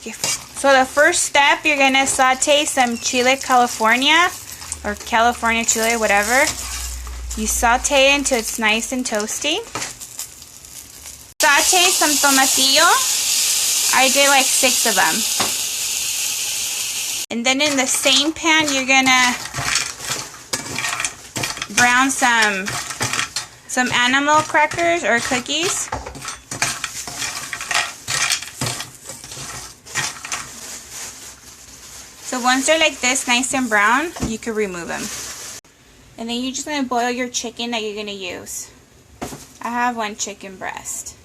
Okay. So the first step, you're gonna saute some chile California or California chile, whatever. You saute until it's nice and toasty. Saute some tomatillo. I did like 6 of them. And then in the same pan, you're gonna brown some animal crackers or cookies. So once they're like this, nice and brown, you can remove them. And then you're just gonna boil your chicken that you're gonna use. I have 1 chicken breast.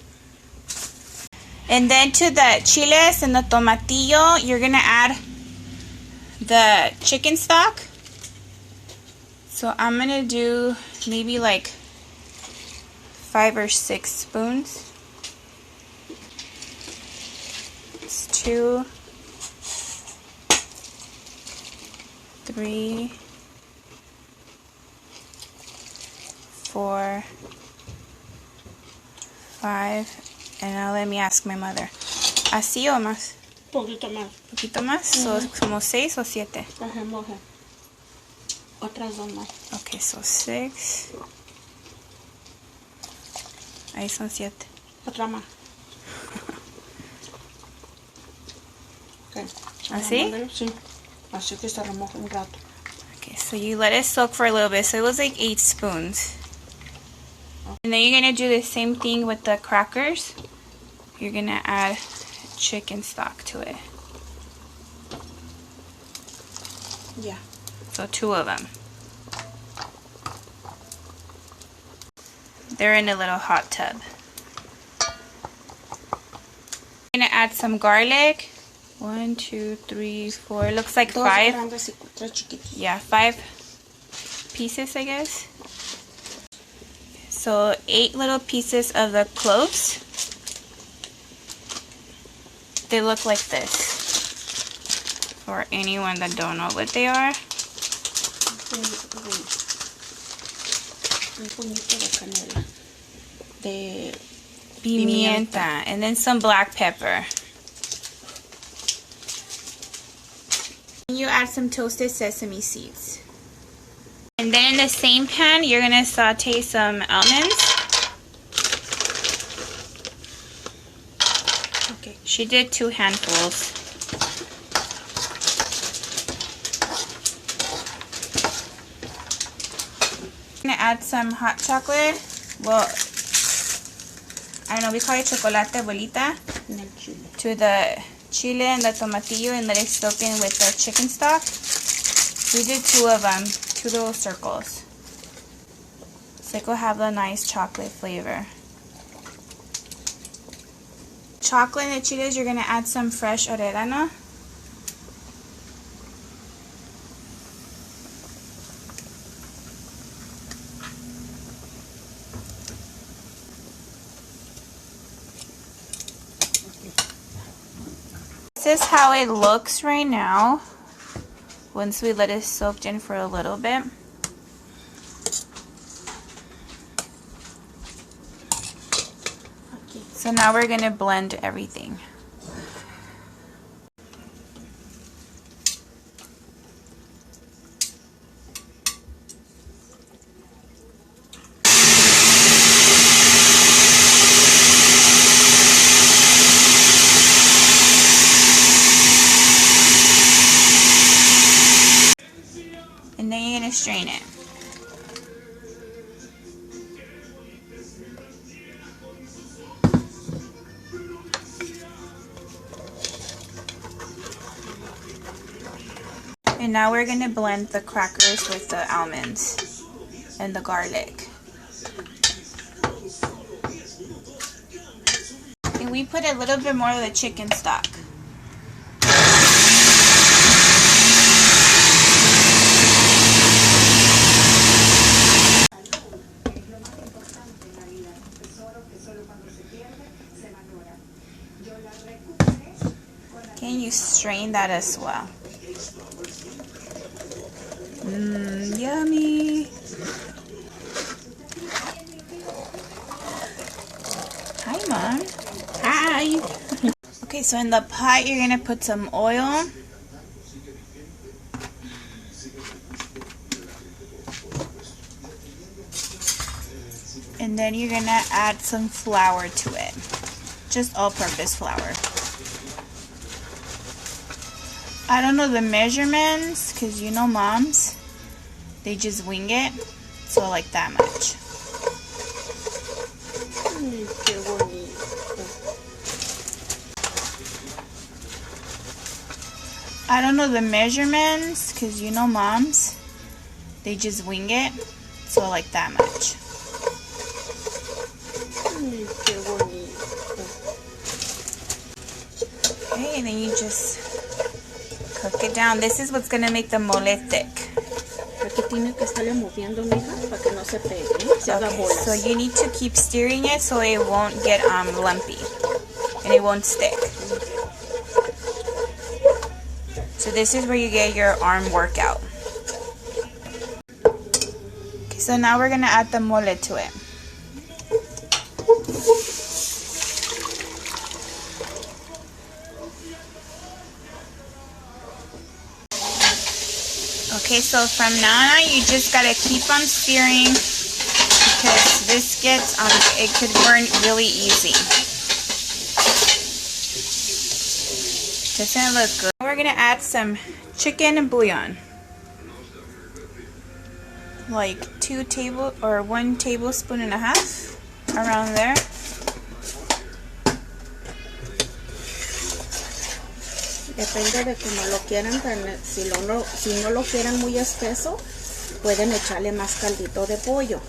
And then to the chiles and the tomatillo, you're gonna add the chicken stock. So I'm gonna do maybe like 5 or 6 spoons. It's 2, 3, 4, 5, and now let me ask my mother. ¿Así o más? Poquito más. ¿Poquito más? So, como 6 o 7? Otras 2 más. Ok, so 6. Ahí son 7. Otra más. Okay. ¿Así? Sí. Así que se remoja un rato. Okay, so you let it soak for a little bit. So it was like 8 spoons. And then you're going to do the same thing with the crackers. You're going to add chicken stock to it. Yeah. So 2 of them. They're in a little hot tub. I'm going to add some garlic. 1, 2, 3, 4. It looks like 5. Yeah, 5 pieces, I guess. So 8 little pieces of the cloves. They look like this. For anyone that don't know what they are. Un puñito de canela. De Pimienta. And then some black pepper. You add some toasted sesame seeds. And then in the same pan, you're going to saute some almonds. Okay, she did 2 handfuls. I'm going to add some hot chocolate. Well, I don't know, we call it chocolate bolita. To the chile and the tomatillo and let it soak in with the chicken stock. We did 2 of them, 2 little circles. So it will have a nice chocolate flavor. Chocolate and the chiles, you're going to add some fresh oregano. This is how it looks right now once we let it soak in for a little bit. So now we're going to blend everything. And then you're going to strain it. And now we're going to blend the crackers with the almonds and the garlic. And we put a little bit more of the chicken stock. Can you strain that as well? Yummy. Hi, Mom. Hi. Okay, Okay, so in the pot you're going to put some oil. And then you're going to add some flour to it. Just all-purpose flour. I don't know the measurements because you know moms, they just wing it. So like that much. I don't know the measurements because you know moms, they just wing it. So like that much. Okay, and then you just cook it down. This is what's gonna make the mole thick. Aquí tiene que estarle moviendo, mija, para que no se pegue, ¿eh? Se haga bolas. So you need to keep stirring it so it won't get lumpy and it won't stick. So this is where you get your arm workout. Okay, so now we're gonna add the mole to it. Okay, so from now on, you just gotta keep on stirring because this gets, it could burn really easy. Doesn't look good. We're gonna add some chicken and bouillon. Like 1 tablespoon and a half, around there. Depende de cómo lo quieran, si no lo quieren muy espeso, pueden echarle más caldito de pollo.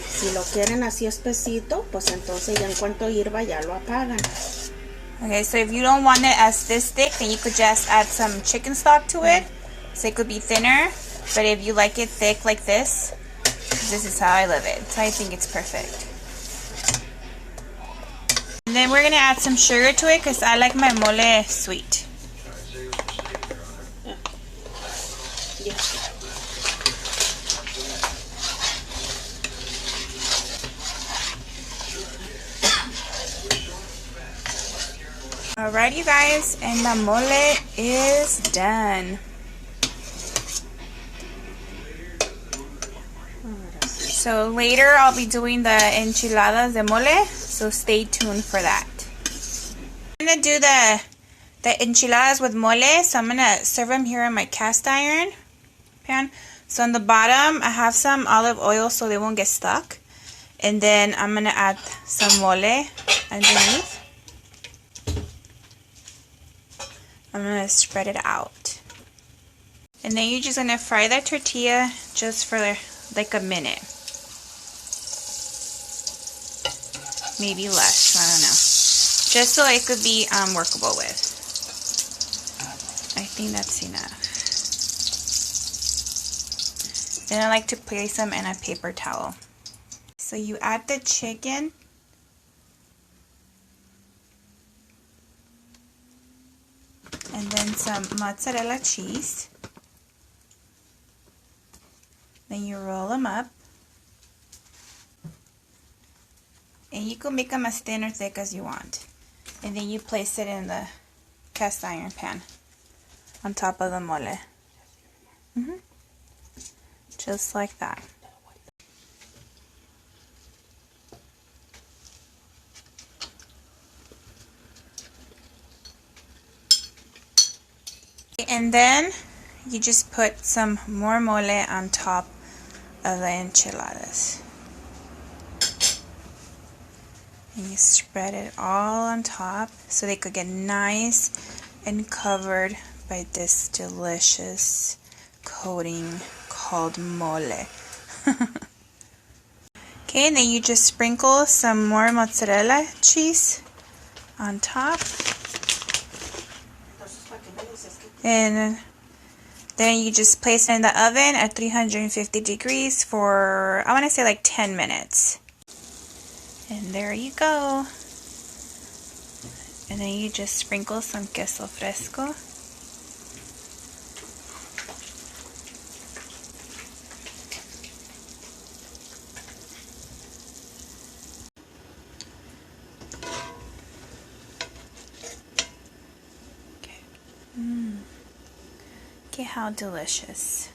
Si lo quieren así espesito, pues entonces ya en cuanto hirva ya lo apagan. Okay, so if you don't want it as this thick, then you could just add some chicken stock to it, so it could be thinner. But if you like it thick like this is how I love it. So I think it's perfect. And then we're going to add some sugar to it because I like my mole sweet. Yeah. Alright, you guys, and the mole is done. So later I'll be doing the enchiladas de mole, so stay tuned for that. I'm going to do the enchiladas with mole, so I'm going to serve them here in my cast iron pan. So on the bottom I have some olive oil so they won't get stuck. And then I'm going to add some mole underneath. I'm going to spread it out. And then you're just going to fry that tortilla just for like a minute. Maybe less, I don't know. Just so it could be workable with. I think that's enough. Then I like to place them in a paper towel. So you add the chicken. And then some mozzarella cheese. Then you roll them up. And you can make them as thin or thick as you want. And then you place it in the cast iron pan on top of the mole. Just like that. And then you just put some more mole on top of the enchiladas. And you spread it all on top so they could get nice and covered by this delicious coating called mole. Okay, and then you just sprinkle some more mozzarella cheese on top. And then you just place it in the oven at 350 degrees for, I want to say like 10 minutes. And there you go. And then you just sprinkle some queso fresco. Okay, how delicious.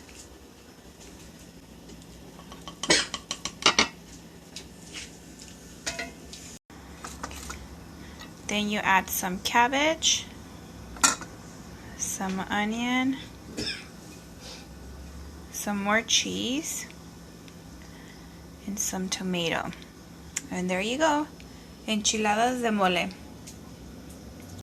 Then you add some cabbage, some onion, some more cheese, and some tomato. And there you go, enchiladas de mole.